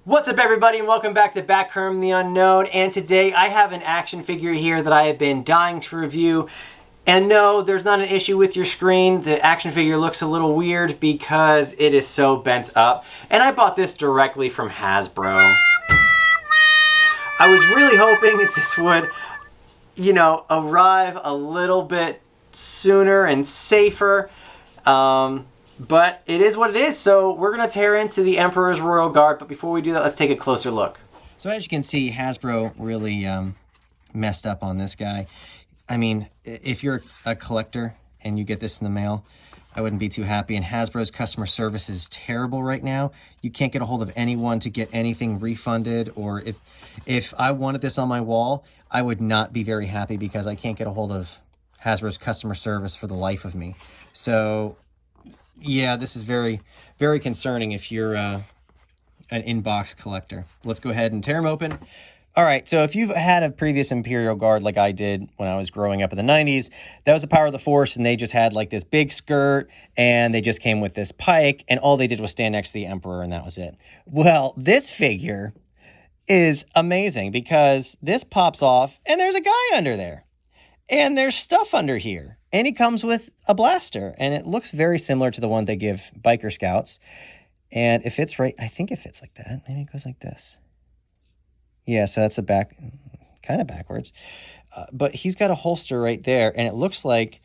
What's up everybody and welcome back to Backherm the Unknown, and today I have an action figure here that I have been dying to review. And no, there's not an issue with your screen. The action figure looks a little weird because it is so bent up. And I bought this directly from Hasbro. I was really hoping that this would, arrive a little bit sooner and safer. But it is what it is, so we're going to tear into the Emperor's Royal Guard. But before we do that, let's take a closer look. So as you can see, Hasbro really messed up on this guy. I mean, if you're a collector and you get this in the mail, I wouldn't be too happy. And Hasbro's customer service is terrible right now. You can't get a hold of anyone to get anything refunded. Or if I wanted this on my wall, I would not be very happy because I can't get a hold of Hasbro's customer service for the life of me. So yeah, this is very, very concerning if you're an in-box collector. Let's go ahead and tear them open. All right, so if you've had a previous Imperial Guard like I did when I was growing up in the 90s, that was the Power of the Force, and they just had like this big skirt, and they just came with this pike, and all they did was stand next to the Emperor, and that was it. Well, this figure is amazing because this pops off, and there's a guy under there. And there's stuff under here. And he comes with a blaster. And it looks very similar to the one they give Biker Scouts. And it fits right, I think it fits like that. Maybe it goes like this. Yeah, so that's a back, kind of backwards. But he's got a holster right there. And it looks like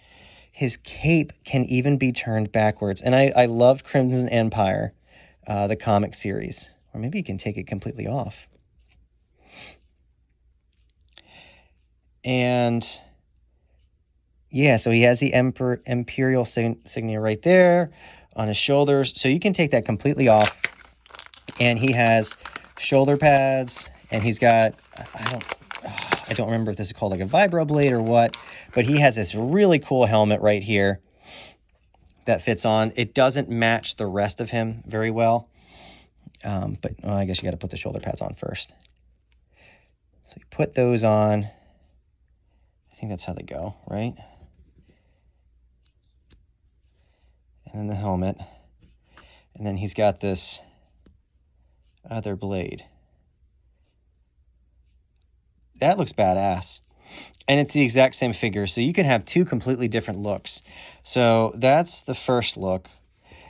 his cape can even be turned backwards. And I loved Crimson Empire, the comic series. Or maybe you can take it completely off. And yeah, so he has the Imperial insignia right there on his shoulders. So you can take that completely off. And he has shoulder pads. And he's got, I don't remember if this is called like a vibro blade or what. But he has this really cool helmet right here that fits on. It doesn't match the rest of him very well. But well, I guess you got to put the shoulder pads on first. So you put those on. I think that's how they go, right? And then the helmet. And then he's got this other blade. That looks badass. And it's the exact same figure. So you can have two completely different looks. So that's the first look.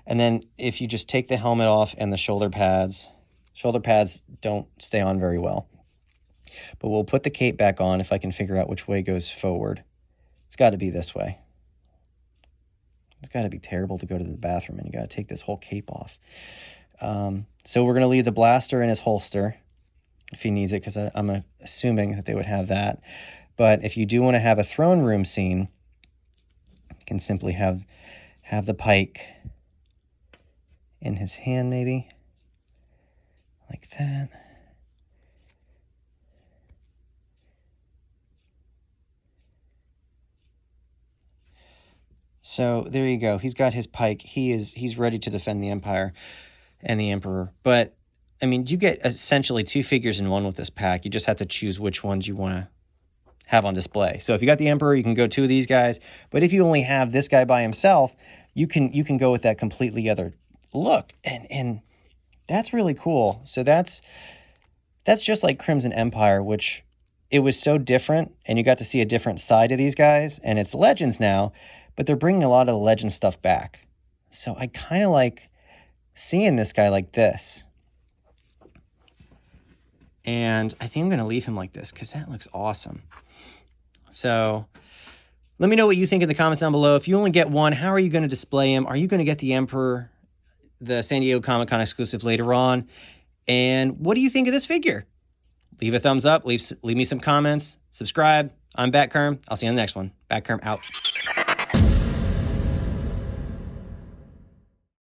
And then if you just take the helmet off and the shoulder pads don't stay on very well. But we'll put the cape back on if I can figure out which way goes forward. It's got to be this way. It's got to be terrible to go to the bathroom and you got to take this whole cape off. So we're going to leave the blaster in his holster if he needs it, because I'm assuming that they would have that. But if you do want to have a throne room scene, you can simply have the pike in his hand, maybe like that. So there you go. He's got his pike. He's ready to defend the Empire and the Emperor. But I mean, you get essentially two figures in one with this pack. You just have to choose which ones you want to have on display. So if you got the Emperor, you can go two of these guys. But if you only have this guy by himself, you can go with that completely other look. And that's really cool. So that's just like Crimson Empire, which it was so different, and you got to see a different side of these guys. And it's Legends now. But they're bringing a lot of the legend stuff back. So I kind of like seeing this guy like this. And I think I'm going to leave him like this because that looks awesome. So let me know what you think in the comments down below. If you only get one, how are you going to display him? Are you going to get the Emperor, the San Diego Comic-Con exclusive later on? And what do you think of this figure? Leave a thumbs up. Leave me some comments. Subscribe. I'm Backherm. I'll see you on the next one. Backherm out.